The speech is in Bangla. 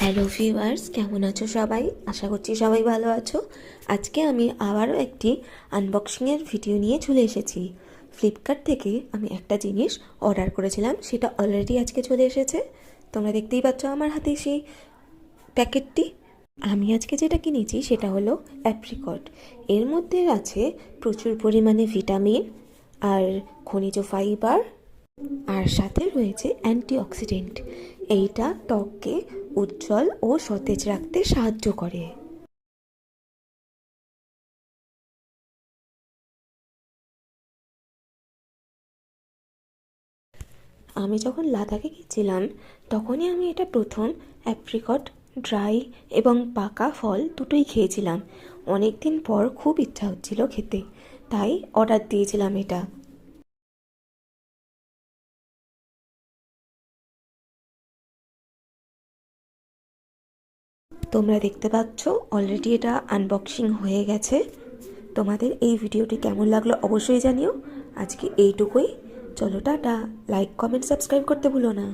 হ্যালো ভিউয়ার্স, কেমন আছো সবাই? আশা করছি সবাই ভালো আছো। আজকে আমি আবারও একটি আনবক্সিংয়ের ভিডিও নিয়ে চলে এসেছি। ফ্লিপকার্ট থেকে আমি একটা জিনিস অর্ডার করেছিলাম, সেটা অলরেডি আজকে চলে এসেছে। তোমরা দেখতেই পাচ্ছ আমার হাতে সেই প্যাকেটটি। আমি আজকে যেটা কিনেছি সেটা হলো অ্যাপ্রিকট। এর মধ্যে আছে প্রচুর পরিমাণে ভিটামিন আর খনিজ ফাইবার, আর সাথে রয়েছে অ্যান্টিঅক্সিডেন্ট। এইটা ত্বককে উজ্জ্বল ও সতেজ রাখতে সাহায্য করে। আমি যখন লাদাখে গেছিলাম তখনই আমি এটা প্রথম অ্যাপ্রিকট ড্রাই এবং পাকা ফল দুটোই খেয়েছিলাম। অনেক দিন পর খুব ইচ্ছা হচ্ছিল খেতে, তাই অর্ডার দিয়েছিলাম এটা। তোমরা দেখতে পাচ্ছ অলরেডি এটা আনবক্সিং হয়ে গেছে। তোমাদের এই ভিডিওটি কেমন লাগলো অবশ্যই জানিও। আজকে এইটুকুই। চলো টাটা। লাইক, কমেন্ট, সাবস্ক্রাইব করতে ভুলো না।